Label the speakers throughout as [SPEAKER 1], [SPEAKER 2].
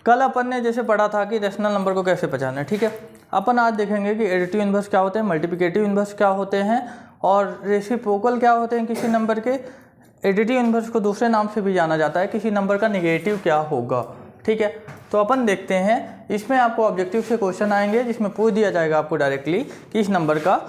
[SPEAKER 1] कल अपन ने जैसे पढ़ा था कि रेशनल नंबर को कैसे पहचाना है, ठीक है। अपन आज देखेंगे कि एडिटिव इन्वर्स क्या होते हैं, मल्टीप्लिकेटिव इन्वर्स क्या होते हैं और रेसिप्रोकल क्या होते हैं किसी नंबर के। एडिटिव इन्वर्स को दूसरे नाम से भी जाना जाता है, किसी नंबर का नेगेटिव क्या होगा, ठीक है। तो अपन देखते हैं, इसमें आपको ऑब्जेक्टिव से क्वेश्चन आएंगे जिसमें पूछ दिया जाएगा आपको डायरेक्टली कि इस नंबर का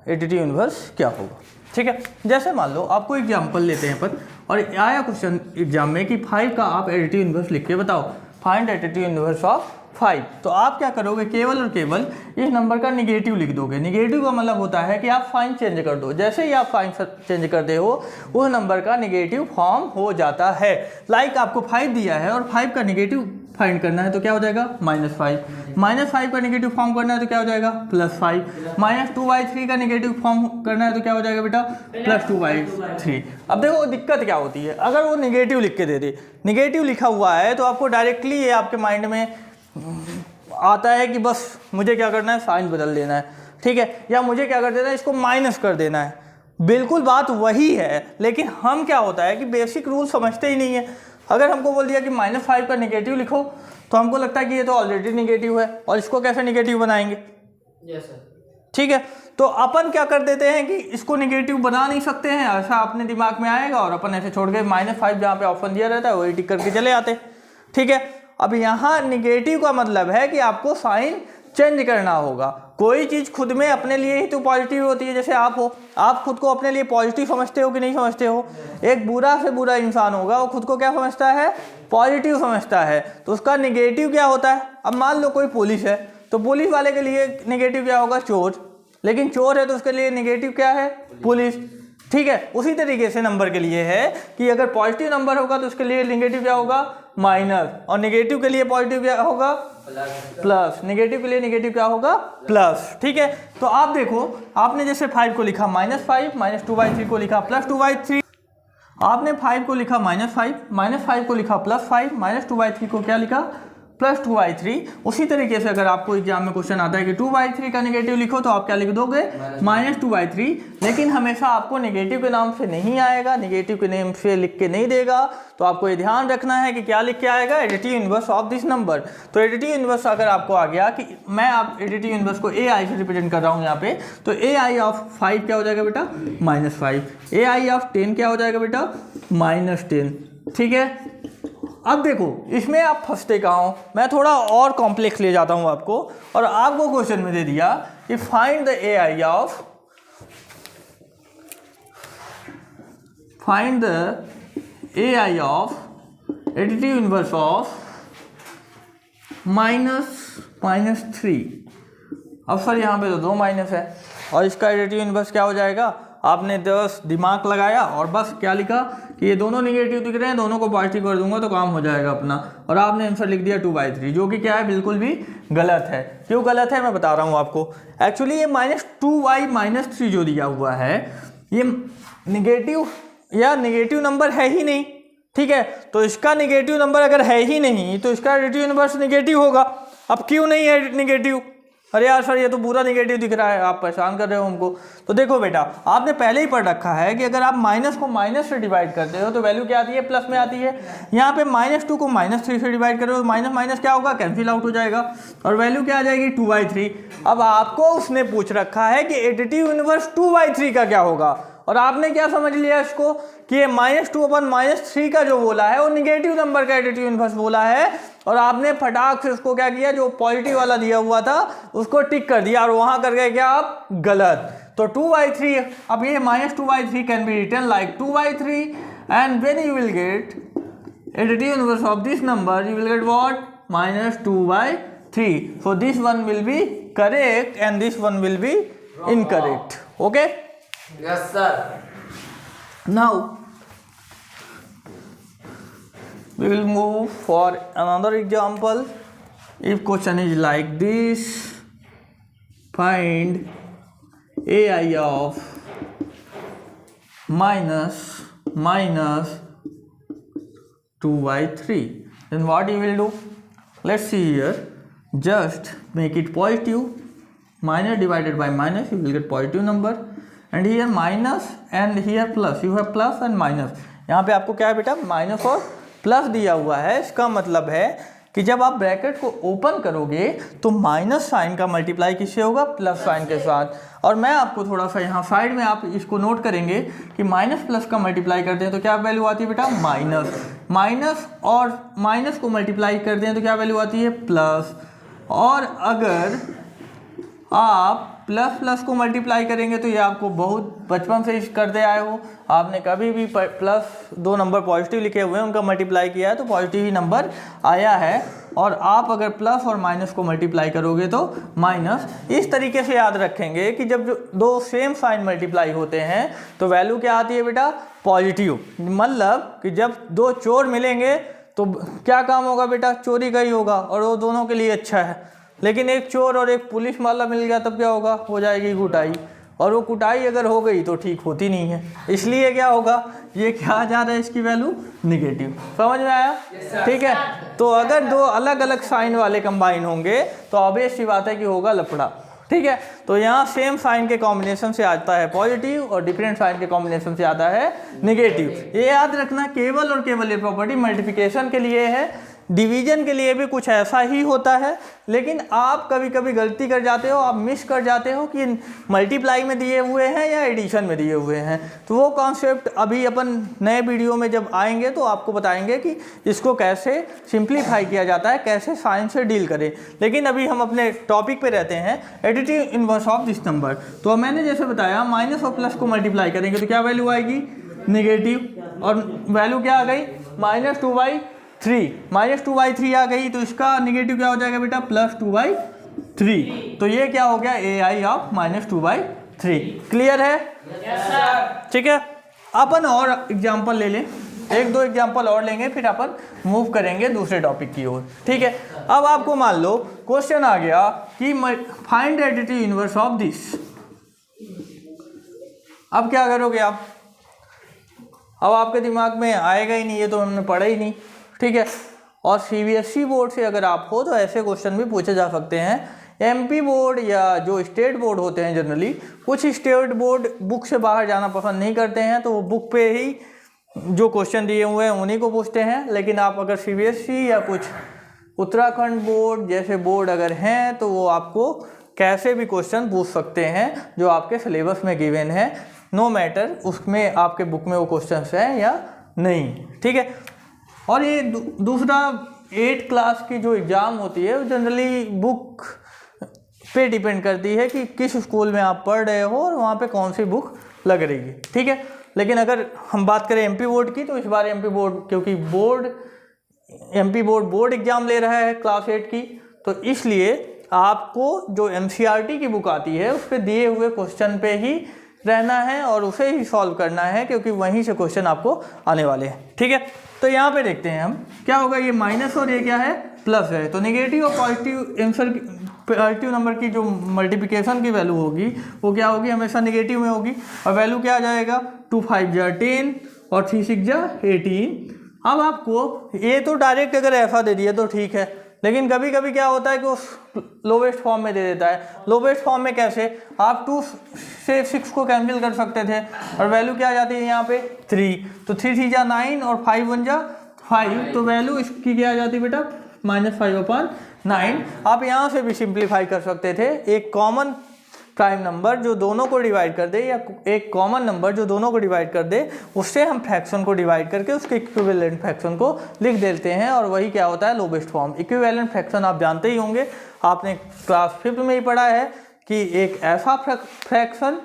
[SPEAKER 1] एडिटिव इन्वर्स क्या होगा, ठीक है। जैसे मान लो आपको एग्जाम्पल लेते हैं अपन, और आया क्वेश्चन एग्जाम में कि 5 का आप एडिटिव इन्वर्स लिख के बताओ, फाइंड एडिटिव इन्वर्स ऑफ 5। तो आप क्या करोगे, केवल और केवल इस नंबर का निगेटिव लिख दोगे। निगेटिव का मतलब होता है कि आप फाइन चेंज कर दो, जैसे ही आप फाइन चेंज करते हो उस नंबर का निगेटिव फॉर्म हो जाता है। लाइक आपको 5 दिया है और 5 का निगेटिव फाइंड करना है तो क्या हो जाएगा -5। -5 का निगेटिव फॉर्म करना है तो क्या हो जाएगा +5। -2/3 का निगेटिव फॉर्म करना है तो क्या हो जाएगा बेटा +2/3। अब देखो दिक्कत क्या होती है, अगर वो निगेटिव लिख के दे दे, निगेटिव लिखा हुआ है तो आपको डायरेक्टली ये आपके माइंड में आता है कि बस मुझे क्या करना है, साइन बदल देना है, ठीक है, या मुझे क्या कर देना है, इसको माइनस कर देना है। बिल्कुल बात वही है, लेकिन हम क्या होता है कि बेसिक रूल समझते ही नहीं है। अगर हमको बोल दिया कि -5 का निगेटिव लिखो तो हमको लगता है कि ये तो ऑलरेडी निगेटिव है और इसको कैसे निगेटिव बनाएंगे।
[SPEAKER 2] Yes sir.
[SPEAKER 1] ठीक है, तो अपन क्या कर देते हैं कि इसको निगेटिव बना नहीं सकते हैं, ऐसा अपने दिमाग में आएगा और अपन ऐसे छोड़ के -5 जहाँ पे ऑप्शन दिया रहता है वही टिक करके चले आते, ठीक है। अब यहाँ निगेटिव का मतलब है कि आपको साइन चेंज करना होगा। कोई चीज़ खुद में अपने लिए ही तो पॉजिटिव होती है, जैसे आप हो, आप खुद को अपने लिए पॉजिटिव समझते हो कि नहीं समझते हो। एक बुरा से बुरा इंसान होगा वो खुद को क्या समझता है, पॉजिटिव समझता है, तो उसका निगेटिव क्या होता है। अब मान लो कोई पुलिस है तो पुलिस वाले के लिए निगेटिव क्या होगा, चोर, लेकिन चोर है तो उसके लिए निगेटिव क्या है, पुलिस, ठीक है। उसी तरीके से नंबर के लिए है कि अगर पॉजिटिव नंबर होगा तो उसके लिए निगेटिव क्या होगा, माइनस, और निगेटिव के लिए पॉजिटिव क्या होगा, प्लस, निगेटिव के लिए निगेटिव क्या होगा, प्लस, ठीक है। तो आप देखो, आपने जैसे 5 को लिखा -5, -2/3 को लिखा +2/3, आपने 5 को लिखा -5, -5 को लिखा +5, -2/3 को क्या लिखा, +2/3। उसी तरीके से अगर आपको एग्जाम में क्वेश्चन आता है कि 2/3 का निगेटिव लिखो तो आप क्या लिख दोगे, -2/3। लेकिन हमेशा आपको निगेटिव के नाम से नहीं आएगा, निगेटिव के नेम से लिख के नहीं देगा, तो आपको ये ध्यान रखना है कि क्या लिख के आएगा, additive inverse of this number. तो एडिटिव इन्वर्स अगर आपको आ गया कि मैं आप एडिटिव इन्वर्स को AI से रिप्रेजेंट कर रहा हूँ यहाँ पे, तो AI ऑफ 5 क्या हो जाएगा बेटा, -5। AI ऑफ 10 क्या हो जाएगा बेटा, -10, ठीक है। अब देखो इसमें आप फंसते कहाँ हो, मैं थोड़ा और कॉम्प्लेक्स ले जाता हूँ आपको, और आपको क्वेश्चन में दे दिया कि find the AI of additive inverse of -3। अब सर यहाँ पे तो 2 माइनस है और इसका एडिटिव इन्वर्स क्या हो जाएगा, आपने 10 दिमाग लगाया और बस क्या लिखा कि ये दोनों निगेटिव दिख रहे हैं, दोनों को पॉजिटिव कर दूंगा तो काम हो जाएगा अपना, और आपने आंसर लिख दिया 2/3, जो कि क्या है, बिल्कुल भी गलत है। क्यों गलत है मैं बता रहा हूँ आपको। एक्चुअली ये -2y-3 जो दिया हुआ है ये निगेटिव या निगेटिव नंबर है ही नहीं, ठीक है। तो इसका निगेटिव नंबर अगर है ही नहीं तो इसका एडिटिव इन्वर्स निगेटिव होगा। अब क्यों नहीं है निगेटिव, अरे यार सर ये तो पूरा निगेटिव दिख रहा है, आप परेशान कर रहे हो हमको। तो देखो बेटा, आपने पहले ही पढ़ रखा है कि अगर आप माइनस को माइनस से डिवाइड करते हो तो वैल्यू क्या आती है, प्लस में आती है। यहाँ पे -2 को -3 से डिवाइड करो तो माइनस माइनस क्या होगा, कैंसिल आउट हो जाएगा और वैल्यू क्या आ जाएगी, 2/3। अब आपको उसने पूछ रखा है कि एडिटिव इन्वर्स 2/3 का क्या होगा, और आपने क्या समझ लिया इसको कि ये -2/3 का जो बोला है वो निगेटिव नंबर का एडिटिव इन्वर्स बोला है, और आपने फटाक से उसको क्या किया, जो पॉजिटिव वाला दिया हुआ था उसको टिक कर दिया और वहां कर गए क्या आप, गलत। तो 2/3, अब ये -2/3 can be written like 2/3, and when you will get additive inverse of this number you will get what, -2/3। So this one will be correct and this one will be incorrect. Okay,
[SPEAKER 2] yes sir.
[SPEAKER 1] now we will move for another example. If question is like this, find AI of -2/3, then what you will do, let's see here, just make it positive, minus divided by minus you will get positive number, and here minus and here plus, you have plus and minus। यहाँ पे आपको क्या है बेटा, minus और plus दिया हुआ है। इसका मतलब है कि जब आप ब्रैकेट को ओपन करोगे तो माइनस साइन का मल्टीप्लाई किससे होगा, प्लस साइन के साथ। और मैं आपको थोड़ा सा यहाँ साइड में आप इसको नोट करेंगे कि माइनस प्लस का मल्टीप्लाई करते हैं तो क्या वैल्यू आती है बेटा, माइनस। माइनस और माइनस को मल्टीप्लाई करते हैं तो क्या वैल्यू आती है, प्लस। और अगर आप प्लस प्लस को मल्टीप्लाई करेंगे तो ये आपको बहुत बचपन से करते आए हो, आपने कभी भी प्लस दो नंबर पॉजिटिव लिखे हुए हैं उनका मल्टीप्लाई किया है तो पॉजिटिव ही नंबर आया है। और आप अगर प्लस और माइनस को मल्टीप्लाई करोगे तो माइनस। इस तरीके से याद रखेंगे कि जब जो दो सेम साइन मल्टीप्लाई होते हैं तो वैल्यू क्या आती है बेटा, पॉजिटिव। मतलब कि जब दो चोर मिलेंगे तो क्या काम होगा बेटा, चोरी का ही होगा और वो दोनों के लिए अच्छा है। लेकिन एक चोर और एक पुलिस वाला मिल गया तब क्या होगा, हो जाएगी कुटाई। और वो कुटाई अगर हो गई तो ठीक होती नहीं है, इसलिए क्या होगा, ये क्या आ जा रहा है, इसकी वैल्यू निगेटिव। समझ में आया? ठीक है। तो अगर दो अलग अलग साइन वाले कंबाइन होंगे तो ऑब्वियस सी बात है कि होगा लफड़ा। ठीक है। तो यहाँ सेम साइन के कॉम्बिनेशन से आता है पॉजिटिव और डिफरेंट साइन के कॉम्बिनेशन से आता है निगेटिव। ये याद रखना, केवल और केवल ये प्रॉपर्टी मल्टीप्लिकेशन के लिए है, डिवीजन के लिए भी कुछ ऐसा ही होता है। लेकिन आप कभी कभी गलती कर जाते हो, आप मिस कर जाते हो कि मल्टीप्लाई में दिए हुए हैं या एडिशन में दिए हुए हैं। तो वो कॉन्सेप्ट अभी अपन नए वीडियो में जब आएंगे तो आपको बताएंगे कि इसको कैसे सिंप्लीफाई किया जाता है, कैसे साइन से डील करें। लेकिन अभी हम अपने टॉपिक पे रहते हैं, additive inverse of this number. तो मैंने जैसे बताया माइनस और प्लस को मल्टीप्लाई करेंगे तो क्या वैल्यू आएगी, निगेटिव। और वैल्यू क्या आ गई, -2/3। -2/3 आ गई तो इसका निगेटिव क्या हो जाएगा बेटा, +2/3। तो ये क्या हो गया, AI ऑफ -2/3। क्लियर है? ठीक है। अपन और एग्जाम्पल ले लें, एक दो एग्जाम्पल और लेंगे फिर अपन मूव करेंगे दूसरे टॉपिक की ओर। ठीक है। अब आपको मान लो क्वेश्चन आ गया कि find additive inverse of this. अब क्या करोगे आप, अब आपके दिमाग में आएगा ही नहीं, ये तो हमने पढ़ा ही नहीं। ठीक है। और CBSE बोर्ड से अगर आप हो तो ऐसे क्वेश्चन भी पूछे जा सकते हैं। MP बोर्ड या जो स्टेट बोर्ड होते हैं, जनरली कुछ स्टेट बोर्ड बुक से बाहर जाना पसंद नहीं करते हैं तो वो बुक पे ही जो क्वेश्चन दिए हुए हैं उन्हीं को पूछते हैं। लेकिन आप अगर CBSE या कुछ उत्तराखंड बोर्ड जैसे बोर्ड अगर हैं तो वो आपको कैसे भी क्वेश्चन पूछ सकते हैं जो आपके सिलेबस में गिवन है, नो मैटर उसमें आपके बुक में वो क्वेश्चन हैं या नहीं। ठीक है। और ये दूसरा 8th क्लास की जो एग्ज़ाम होती है वो जनरली बुक पे डिपेंड करती है कि किस स्कूल में आप पढ़ रहे हो और वहाँ पे कौन सी बुक लग रही है। ठीक है। लेकिन अगर हम बात करें MP बोर्ड की तो इस बार MP बोर्ड, क्योंकि MP बोर्ड एग्ज़ाम ले रहा है क्लास 8 की, तो इसलिए आपको जो MCRT की बुक आती है उस पर दिए हुए क्वेश्चन पे ही रहना है और उसे ही सॉल्व करना है, क्योंकि वहीं से क्वेश्चन आपको आने वाले हैं। ठीक है। तो यहाँ पे देखते हैं हम क्या होगा, ये माइनस और ये क्या है, प्लस है। तो नेगेटिव और पॉजिटिव नंबर की जो मल्टीप्लिकेशन की वैल्यू होगी वो क्या होगी, हमेशा नेगेटिव में होगी। और वैल्यू क्या आ जाएगा, 2 5 जा 10 और 3 6 जा 18। अब आपको ये तो डायरेक्ट अगर ऐसा दे दिया तो ठीक है, लेकिन कभी कभी क्या होता है कि उस लोवेस्ट फॉर्म में दे देता है। लोवेस्ट फॉर्म में कैसे, आप 2 से 6 को कैंसिल कर सकते थे और वैल्यू क्या आ जाती है यहाँ पे 3। तो 3 3 जा 9 और 5 1 जा 5, तो वैल्यू इसकी क्या आ जाती है बेटा, -5/9। आप यहाँ से भी सिंप्लीफाई कर सकते थे, एक कॉमन प्राइम नंबर जो दोनों को डिवाइड कर दे या एक कॉमन नंबर जो दोनों को डिवाइड कर दे, उससे हम फ्रैक्शन को डिवाइड करके उसके इक्विवेलेंट फ्रैक्शन को लिख देते हैं और वही क्या होता है, लोवेस्ट फॉर्म। इक्विवेलेंट फ्रैक्शन आप जानते ही होंगे, आपने क्लास 5th में ही पढ़ा है कि एक ऐसा फ्रैक्शन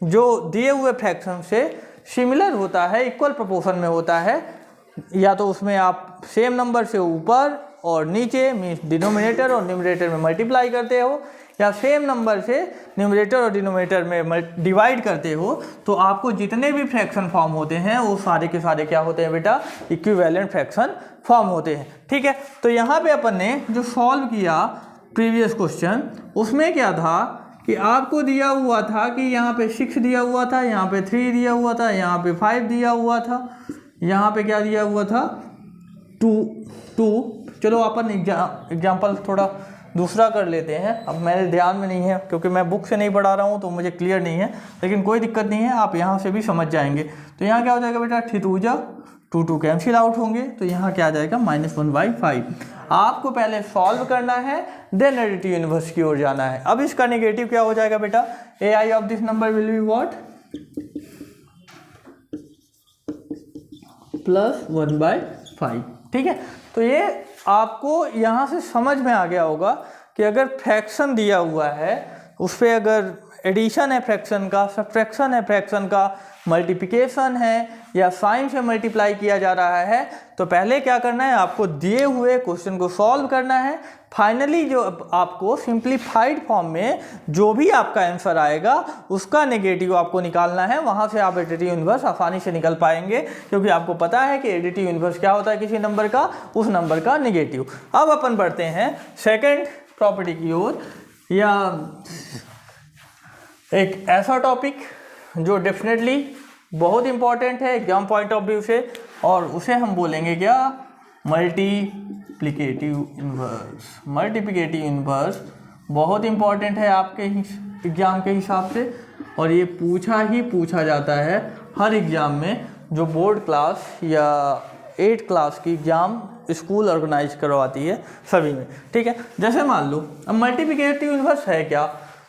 [SPEAKER 1] जो दिए हुए फ्रैक्शन से सिमिलर होता है, इक्वल प्रोपोर्शन में होता है, या तो उसमें आप सेम नंबर से ऊपर और नीचे मीन्स डिनोमिनेटर और न्यूमरेटर में मल्टीप्लाई करते हो, या सेम नंबर से न्यूमरेटर और डिनोमिनेटर में डिवाइड करते हो, तो आपको जितने भी फ्रैक्शन फॉर्म होते हैं वो सारे के सारे क्या होते हैं बेटा, इक्विवेलेंट फ्रैक्शन फॉर्म होते हैं। ठीक है। तो यहाँ पे अपन ने जो सॉल्व किया प्रीवियस क्वेश्चन, उसमें क्या था कि आपको दिया हुआ था कि यहाँ पे 6 दिया हुआ था, यहाँ पे 3 दिया हुआ था, यहाँ पे 5 दिया हुआ था, यहाँ पे क्या दिया हुआ था, 2। चलो अपन एग्जाम्पल थोड़ा दूसरा कर लेते हैं, अब मेरे ध्यान में नहीं है क्योंकि मैं बुक से नहीं पढ़ा रहा हूँ तो मुझे क्लियर नहीं है, लेकिन कोई दिक्कत नहीं है, आप यहाँ से भी समझ जाएंगे। तो यहाँ क्या हो जाएगा बेटा, 3 2 जा 2 2 कैंसिल आउट होंगे, तो यहाँ क्या आ जाएगा, -1/5। आपको पहले सॉल्व करना है, देन एडिटिव इनवर्स की ओर जाना है। अब इसका नेगेटिव क्या हो जाएगा बेटा, AI of this number will be what, +1/5। ठीक है, तो ये आपको यहाँ से समझ में आ गया होगा कि अगर फ्रैक्शन दिया हुआ है उस पर अगर एडिशन है फ्रैक्शन का, सब्ट्रैक्शन है फ्रैक्शन का, मल्टीप्लिकेशन है या साइन से मल्टीप्लाई किया जा रहा है, तो पहले क्या करना है, आपको दिए हुए क्वेश्चन को सॉल्व करना है। फाइनली जो आपको सिंप्लीफाइड फॉर्म में जो भी आपका आंसर आएगा उसका नेगेटिव आपको निकालना है, वहाँ से आप एडिटिव इनवर्स आसानी से निकल पाएंगे, क्योंकि आपको पता है कि एडिटिव इनवर्स क्या होता है किसी नंबर का, उस नंबर का नेगेटिव। अब अपन बढ़ते हैं सेकेंड प्रॉपर्टी की ओर, या एक ऐसा टॉपिक जो डेफिनेटली बहुत इंपॉर्टेंट है एग्जाम पॉइंट ऑफ व्यू से, और उसे हम बोलेंगे क्या, मल्टीप्लिकेटिव इनवर्स। मल्टीप्लिकेटिव इनवर्स बहुत इंपॉर्टेंट है आपके एग्जाम के हिसाब से, और ये पूछा जाता है हर एग्ज़ाम में जो बोर्ड क्लास या 8 क्लास की एग्ज़ाम स्कूल ऑर्गेनाइज करवाती है सभी में। ठीक है, जैसे मान लो अब मल्टीप्लिकेटिव इनवर्स है क्या,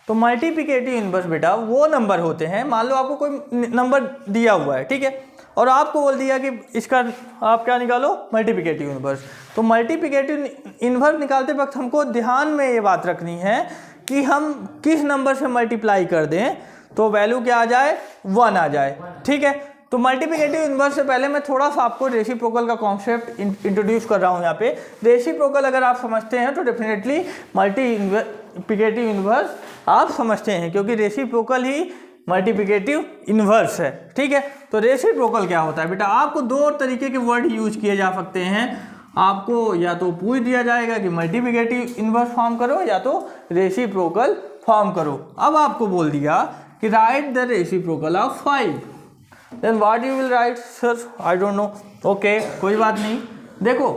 [SPEAKER 1] तो मल्टीप्लिकेटिव इनवर्स बेटा वो नंबर होते हैं, मान लो आपको कोई नंबर दिया हुआ है, ठीक है, और आपको बोल दिया कि इसका आप क्या निकालो, मल्टीप्लिकेटिव इनवर्स। तो मल्टीप्लिकेटिव इनवर्स निकालते वक्त हमको ध्यान में ये बात रखनी है कि हम किस नंबर से मल्टीप्लाई कर दें तो वैल्यू क्या आ जाए, 1 आ जाए। ठीक है, तो मल्टीप्लिकेटिव इनवर्स से पहले मैं थोड़ा सा आपको रेसिप्रोकल का कॉन्सेप्ट इंट्रोड्यूस कर रहा हूँ यहाँ पे। रेसिप्रोकल अगर आप समझते हैं तो डेफिनेटली मल्टीप्लिकेटिव इनवर्स आप समझते हैं, क्योंकि रेसिप्रोकल ही मल्टीप्लिकेटिव इनवर्स है। ठीक है, तो रेसिप्रोकल क्या होता है बेटा, आपको 2 तरीके के वर्ड यूज किए जा सकते हैं। आपको या तो पूछ दिया जाएगा कि मल्टीप्लिकेटिव इनवर्स फॉर्म करो या तो रेसिप्रोकल फॉर्म करो। अब आपको बोल दिया कि write the reciprocal of 5, then what you will write, sir I don't know. Okay, कोई बात नहीं, देखो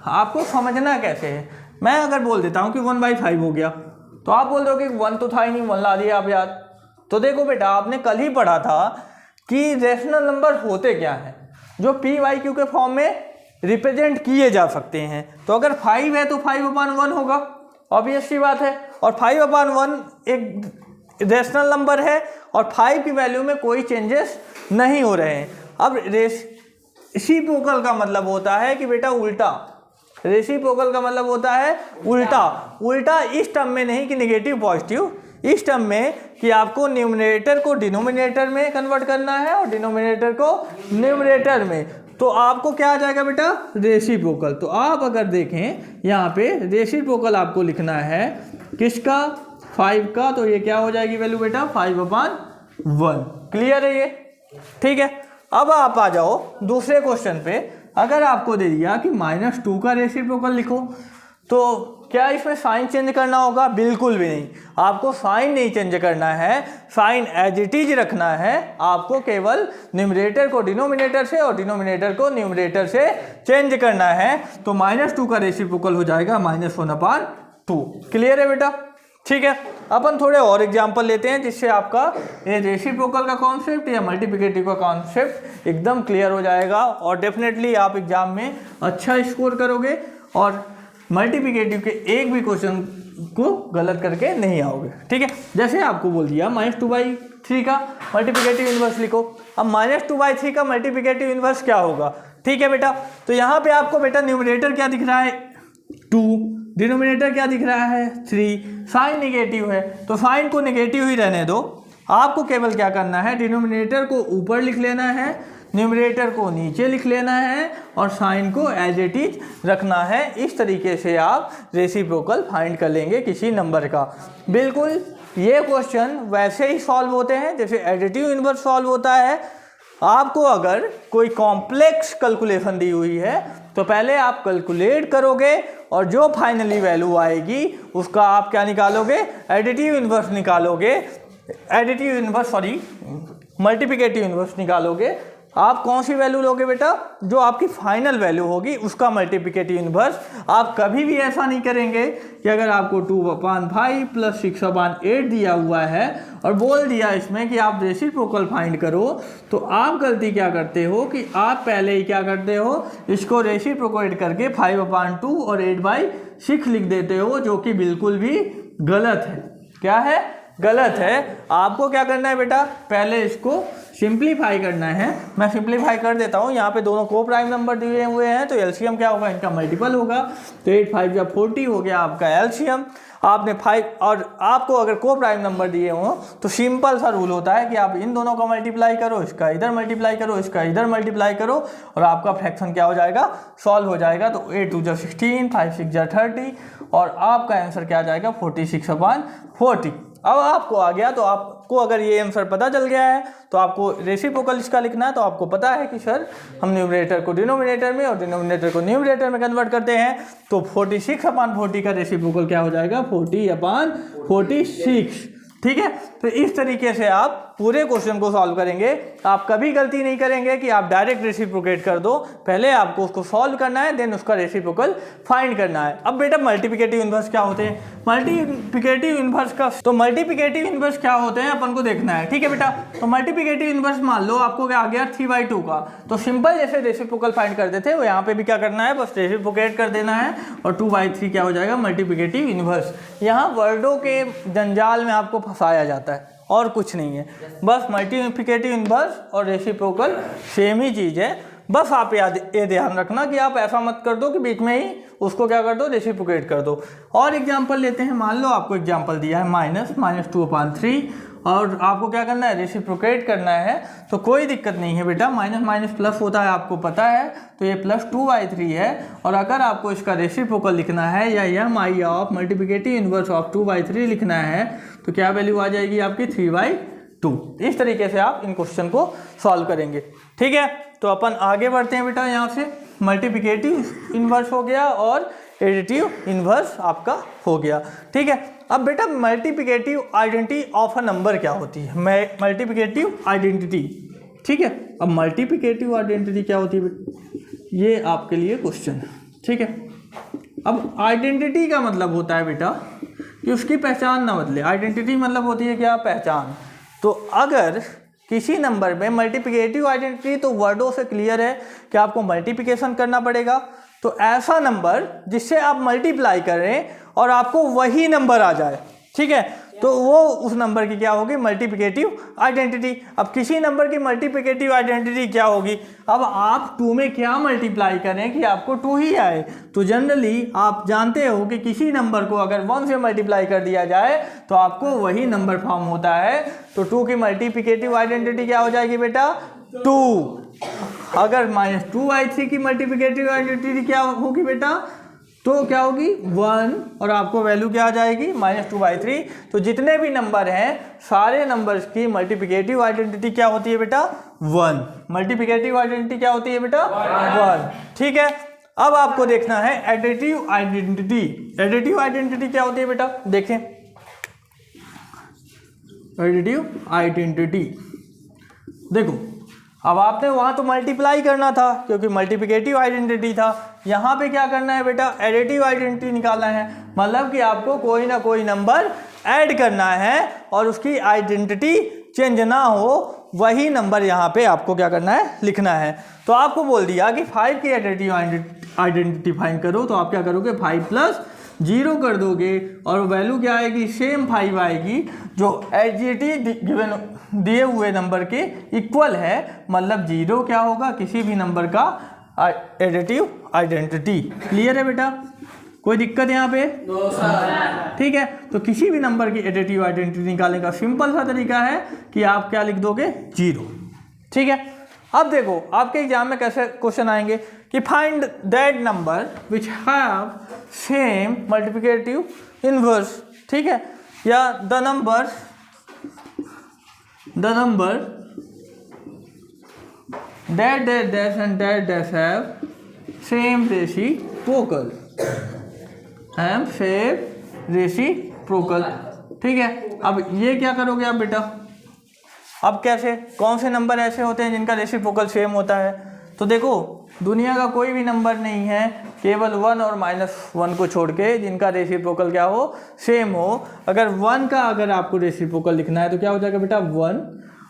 [SPEAKER 1] आपको समझना कैसे है। मैं अगर बोल देता हूँ कि 1/5 हो गया, तो आप बोल रहे हो कि 1 तो था ही नहीं, 1 ला दिया आप याद। तो देखो बेटा, आपने कल ही पढ़ा था कि रेशनल नंबर होते क्या हैं, जो PYQ के फॉर्म में रिप्रेजेंट किए जा सकते हैं। तो अगर 5 है तो 5/1 होगा, ऑब्वियस सी बात है, और 5/1 एक रेशनल नंबर है और 5 की वैल्यू में कोई चेंजेस नहीं हो रहे हैं। अब रेसिप्रोकल का मतलब होता है कि बेटा उल्टा, रेसिप्रोकल का मतलब होता है उल्टा। उल्टा इस टर्म में नहीं कि नेगेटिव पॉजिटिव, इस टर्म में कि आपको न्यूमरेटर को डिनोमिनेटर में कन्वर्ट करना है और डिनोमिनेटर को न्यूमरेटर में। तो आपको क्या आ जाएगा बेटा, रेसिप्रोकल। तो आप अगर देखें यहाँ पे रेसिप्रोकल आपको लिखना है किसका, 5 का, तो ये क्या हो जाएगी वैल्यू बेटा, 5/1। क्लियर है ये, ठीक है। अब आप आ जाओ दूसरे क्वेश्चन पे। अगर आपको दे दिया कि -2 का रेसिप्रोकल लिखो, तो क्या इसमें साइन चेंज करना होगा? बिल्कुल भी नहीं, आपको साइन नहीं चेंज करना है, साइन एज इट इज रखना है। आपको केवल न्यूमरेटर को डिनोमिनेटर से और डिनोमिनेटर को न्यूमरेटर से चेंज करना है। तो -2 का रेसिप्रोकल हो जाएगा -1/2। क्लियर है बेटा, ठीक है। अपन थोड़े और एग्जाम्पल लेते हैं जिससे आपका ये रेसिप्रोकल का कॉन्सेप्ट या मल्टीप्लिकेटिव का कॉन्सेप्ट एकदम क्लियर हो जाएगा और डेफिनेटली आप एग्जाम में अच्छा स्कोर करोगे और मल्टीप्लिकेटिव के एक भी क्वेश्चन को गलत करके नहीं आओगे, ठीक है। जैसे आपको बोल दिया -2/3 का मल्टीप्लिकेटिव इनवर्स लिखो। अब -2/3 का मल्टीप्लिकेटिव इनवर्स क्या होगा, ठीक है बेटा। तो यहाँ पे आपको बेटा न्यूमरेटर क्या दिख रहा है, 2, डिनोमिनेटर क्या दिख रहा है, 3, साइन नेगेटिव है तो साइन को नेगेटिव ही रहने दो। आपको केवल क्या करना है, डिनोमिनेटर को ऊपर लिख लेना है, न्यूमरेटर को नीचे लिख लेना है और साइन को एज इट इज रखना है। इस तरीके से आप रेसिप्रोकल फाइंड कर लेंगे किसी नंबर का। बिल्कुल ये क्वेश्चन वैसे ही सॉल्व होते हैं जैसे एडिटिव इनवर्स सॉल्व होता है। आपको अगर कोई कॉम्प्लेक्स कैलकुलेशन दी हुई है तो पहले आप कैलकुलेट करोगे और जो फाइनली वैल्यू आएगी उसका आप क्या निकालोगे, एडिटिव इनवर्स निकालोगे, मल्टीप्लिकेटिव इनवर्स निकालोगे। आप कौन सी वैल्यू लोगे बेटा, जो आपकी फाइनल वैल्यू होगी उसका मल्टीप्लिकेटिव इन्वर्स। आप कभी भी ऐसा नहीं करेंगे कि अगर आपको 2/5 + 6/8 दिया हुआ है और बोल दिया इसमें कि आप रेसिप्रोकल फाइंड करो, तो आप गलती क्या करते हो कि आप पहले ही क्या करते हो, इसको रेसिप्रोकेट करके 5/2 और 8/6 लिख देते हो, जो कि बिल्कुल भी गलत है। क्या है? गलत है। आपको क्या करना है बेटा, पहले इसको सिंप्लीफाई करना है। मैं सिंप्लीफाई कर देता हूँ। यहाँ पे दोनों को प्राइम नंबर दिए हुए हैं, तो एलसीएम क्या होगा, इनका मल्टीपल होगा। तो 8 5 या 40 हो गया आपका एलसीएम। आपने 5 और आपको अगर को प्राइम नंबर दिए हों तो सिंपल सा रूल होता है कि आप इन दोनों का मल्टीप्लाई करो, इसका इधर मल्टीप्लाई करो, इसका इधर मल्टीप्लाई करो, और आपका फ्रैक्शन क्या हो जाएगा, सॉल्व हो जाएगा। तो 8 2 जा 16, 5 6 जा 30, और आपका आंसर क्या आ जाएगा, 46/40। अब आपको आ गया, तो आपको अगर ये आंसर पता चल गया है तो आपको रेसिप्रोकल इसका लिखना है। तो आपको पता है कि सर हम न्यूमरेटर को डिनोमिनेटर में और डिनोमिनेटर को न्यूमरेटर में कन्वर्ट करते हैं, तो 46/40 का रेसिप्रोकल क्या हो जाएगा, 40/46। ठीक है। तो इस तरीके से आप पूरे क्वेश्चन को सॉल्व करेंगे। आप कभी गलती नहीं करेंगे कि आप डायरेक्ट रेसिप्रोकेट कर दो, पहले आपको उसको सॉल्व करना है, देन उसका रेसिप्रोकल फाइंड करना है। अब बेटा मल्टीप्लिकेटिव इन्वर्स क्या होते हैं, मल्टीप्लिकेटिव इन्वर्स का, तो मल्टीप्लिकेटिव इन्वर्स क्या होते हैं अपन को देखना है। ठीक है बेटा, तो मल्टीप्लिकेटिव इन्वर्स मान लो आपको क्या आ गया 3/2 का, तो सिंपल जैसे रेसिप्रोकल फाइंड करते थे वो यहाँ पे भी क्या करना है, बस रेसिप्रोकेट कर देना है, और 2/3 क्या हो जाएगा, मल्टीप्लिकेटिव इन्वर्स। यहाँ वर्डों के जंजाल में आपको फंसाया जाता है और कुछ नहीं है, बस मल्टीप्लिकेटिव इन्वर्स और रेसिप्रोकल सेम ही चीज़ है। बस आप ये ध्यान रखना कि आप ऐसा मत कर दो कि बीच में ही उसको क्या कर दो, रेसिप्रोकेट कर दो। और एग्जांपल लेते हैं, मान लो आपको एग्जांपल दिया है -2/3, और आपको क्या करना है, रेसिप्रोकेट करना है। तो कोई दिक्कत नहीं है बेटा, माइनस प्लस होता है, आपको पता है, तो ये +2/3 है। और अगर आपको इसका रेसिप्रोकल लिखना है या MI of multiplicative inverse of 2/3 लिखना है, तो क्या वैल्यू आ जाएगी आपकी 3/2। इस तरीके से आप इन क्वेश्चन को सॉल्व करेंगे। ठीक है, तो अपन आगे बढ़ते हैं बेटा। यहाँ से मल्टीप्लिकेटिव इन्वर्स हो गया और एडिटिव इन्वर्स आपका हो गया। ठीक है, अब बेटा multiplicative identity of a number क्या होती है, मल्टीप्लिकेटिव आइडेंटिटी। ठीक है, अब मल्टीप्लिकेटिव आइडेंटिटी क्या होती है, ये आपके लिए क्वेश्चन है। ठीक है, अब आइडेंटिटी का मतलब होता है बेटा कि उसकी पहचान ना बदले। आइडेंटिटी मतलब होती है क्या, पहचान। तो अगर किसी नंबर में मल्टीप्लिकेटिव आइडेंटिटी, तो वर्डों से क्लियर है कि आपको मल्टीप्लिकेशन करना पड़ेगा। तो ऐसा नंबर जिससे आप मल्टीप्लाई करें और आपको वही नंबर आ जाए, ठीक है, तो वो उस नंबर की क्या होगी, मल्टीप्लिकेटिव आइडेंटिटी। अब किसी नंबर की मल्टीप्लिकेटिव आइडेंटिटी क्या होगी, अब आप 2 में क्या मल्टीप्लाई करें कि आपको 2 ही आए। तो जनरली आप जानते हो कि किसी नंबर को अगर 1 से मल्टीप्लाई कर दिया जाए तो आपको वही नंबर फॉर्म होता है। तो 2 की मल्टीप्लिकेटिव आइडेंटिटी क्या हो जाएगी बेटा, 2। अगर -2/3 की मल्टीप्लिकेटिव आइडेंटिटी क्या होगी बेटा, तो क्या होगी 1, और आपको वैल्यू क्या आ जाएगी -2/3। तो जितने भी नंबर हैं सारे नंबर्स की मल्टीप्लिकेटिव आइडेंटिटी क्या होती है बेटा, 1। मल्टीप्लिकेटिव आइडेंटिटी क्या होती है बेटा, 1। ठीक है, अब आपको देखना है एडिटिव आइडेंटिटी। एडिटिव आइडेंटिटी क्या होती है बेटा, देखें एडिटिव आइडेंटिटी। देखो, अब आपने वहाँ तो मल्टीप्लाई करना था क्योंकि मल्टीप्लिकेटिव आइडेंटिटी था। यहाँ पे क्या करना है बेटा, एडिटिव आइडेंटिटी निकालना है। मतलब कि आपको कोई ना कोई नंबर ऐड करना है और उसकी आइडेंटिटी चेंज ना हो, वही नंबर यहाँ पे आपको क्या करना है, लिखना है। तो आपको बोल दिया कि 5 की एडिटिव आइडेंटिटी फाइंड करो, तो आप क्या करोगे, 5 + 0 कर दोगे, और वैल्यू क्या आएगी, सेम 5 आएगी, जो एडिटिव गिवन दिए हुए नंबर के इक्वल है। मतलब 0 क्या होगा, किसी भी नंबर का एडिटिव आइडेंटिटी। क्लियर है बेटा, कोई दिक्कत यहाँ पे?
[SPEAKER 2] No sir.
[SPEAKER 1] ठीक है, तो किसी भी नंबर की एडिटिव आइडेंटिटी निकालने का सिंपल सा तरीका है कि आप क्या लिख दोगे, 0। ठीक है, अब देखो आपके एग्जाम में कैसे क्वेश्चन आएंगे कि find that number which have same multiplicative inverse. ठीक है, या the number that dash and that dash have same reciprocal, have same reciprocal। ठीक है, अब ये क्या करोगे आप बेटा, अब कैसे, कौन से नंबर ऐसे होते हैं जिनका रेसिप्रोकल सेम होता है? तो देखो दुनिया का कोई भी नंबर नहीं है केवल 1 और -1 को छोड़ के जिनका रेसिप्रोकल क्या हो, सेम हो। अगर 1 का अगर आपको रेसिप्रोकल लिखना है तो क्या हो जाएगा बेटा 1,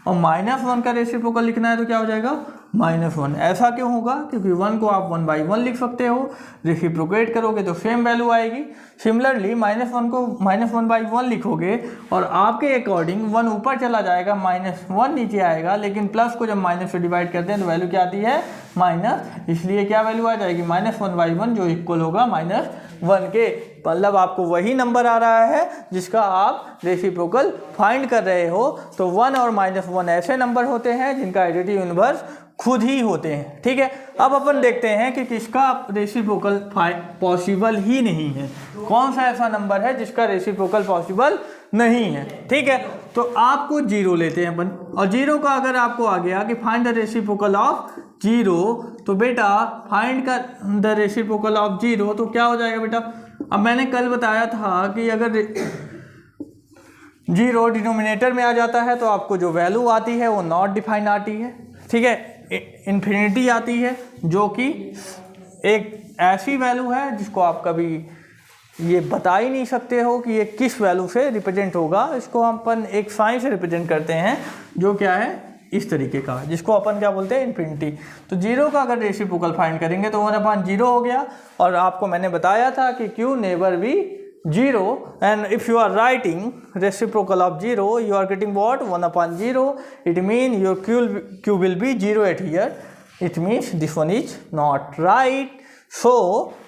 [SPEAKER 1] और -1 का रेसिप्रोकल लिखना है तो क्या हो जाएगा -1। ऐसा क्यों होगा? क्योंकि 1 को आप 1/1 लिख सकते हो, रेसिप्रोकेट करोगे तो सेम वैल्यू आएगी। सिमिलरली -1 को -1/1 लिखोगे और आपके अकॉर्डिंग 1 ऊपर चला जाएगा, -1 नीचे आएगा, लेकिन प्लस को जब माइनस से डिवाइड करते हैं तो वैल्यू क्या आती है माइनस, इसलिए क्या वैल्यू आ जाएगी -1/1 जो इक्वल होगा -1 के। मतलब आपको वही नंबर आ रहा है जिसका आप रेसिप्रोकल फाइंड कर रहे हो। तो 1 और -1 ऐसे नंबर होते हैं जिनका एडिटिव इनवर्स खुद ही होते हैं। ठीक है, अब अपन देखते हैं कि किसका रेसिप्रोकल पॉसिबल ही नहीं है, कौन सा ऐसा नंबर है जिसका रेसिप्रोकल पॉसिबल नहीं है। ठीक है, तो आपको 0 लेते हैं अपन, और 0 का अगर आपको आ गया कि फाइंड द रेसिप्रोकल ऑफ 0, तो बेटा फाइंड का द रेसिप्रोकल ऑफ 0 तो क्या हो जाएगा बेटा? अब मैंने कल बताया था कि अगर 0 डिनोमिनेटर में आ जाता है तो आपको जो वैल्यू आती है वो नॉट डिफाइंड आती है। ठीक है, इन्फिनिटी आती है जो कि एक ऐसी वैल्यू है जिसको आप कभी ये बता ही नहीं सकते हो कि ये किस वैल्यू से रिप्रेजेंट होगा। इसको हम अपन एक साइन से रिप्रेजेंट करते हैं जो क्या है इस तरीके का, जिसको अपन क्या बोलते हैं इन्फिनिटी। तो 0 का अगर रेसिप्रोकल फाइंड करेंगे तो 1/0 हो गया, और आपको मैंने बताया था कि Q never be 0, and if you are writing reciprocal of 0 you are getting what 1/0. It means your Q will be 0 at here. It means this one is not right. So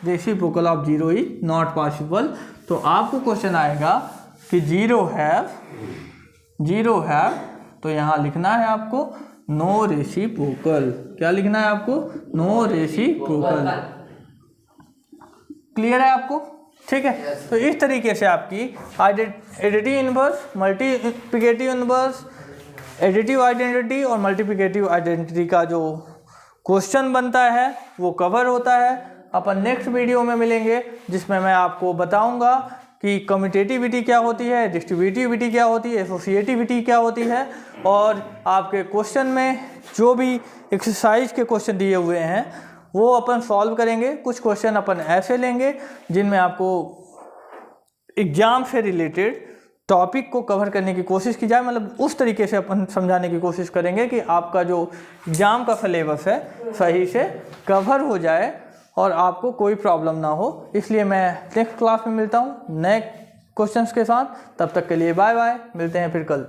[SPEAKER 1] reciprocal of 0 is not possible. तो आपको question आएगा कि 0 have तो यहाँ लिखना है आपको no reciprocal. क्या लिखना है आपको? No reciprocal. क्लियर है आपको? ठीक है, तो इस तरीके से आपकी additive inverse, multiplicative inverse, additive identity और मल्टीप्लिकेटिव आइडेंटिटी का जो क्वेश्चन बनता है वो कवर होता है। अपन नेक्स्ट वीडियो में मिलेंगे जिसमें मैं आपको बताऊंगा कि कम्यूटेटिविटी क्या होती है, डिस्ट्रीब्यूटिविटी क्या होती है, एसोसिएटिविटी क्या होती है, और आपके क्वेश्चन में जो भी एक्सरसाइज के क्वेश्चन दिए हुए हैं वो अपन सॉल्व करेंगे। कुछ क्वेश्चन अपन ऐसे लेंगे जिनमें आपको एग्जाम से रिलेटेड टॉपिक को कवर करने की कोशिश की जाए, मतलब उस तरीके से अपन समझाने की कोशिश करेंगे कि आपका जो एग्ज़ाम का सिलेबस है सही से कवर हो जाए और आपको कोई प्रॉब्लम ना हो। इसलिए मैं नेक्स्ट क्लास में मिलता हूँ नए क्वेश्चंस के साथ। तब तक के लिए बाय बाय, मिलते हैं फिर कल।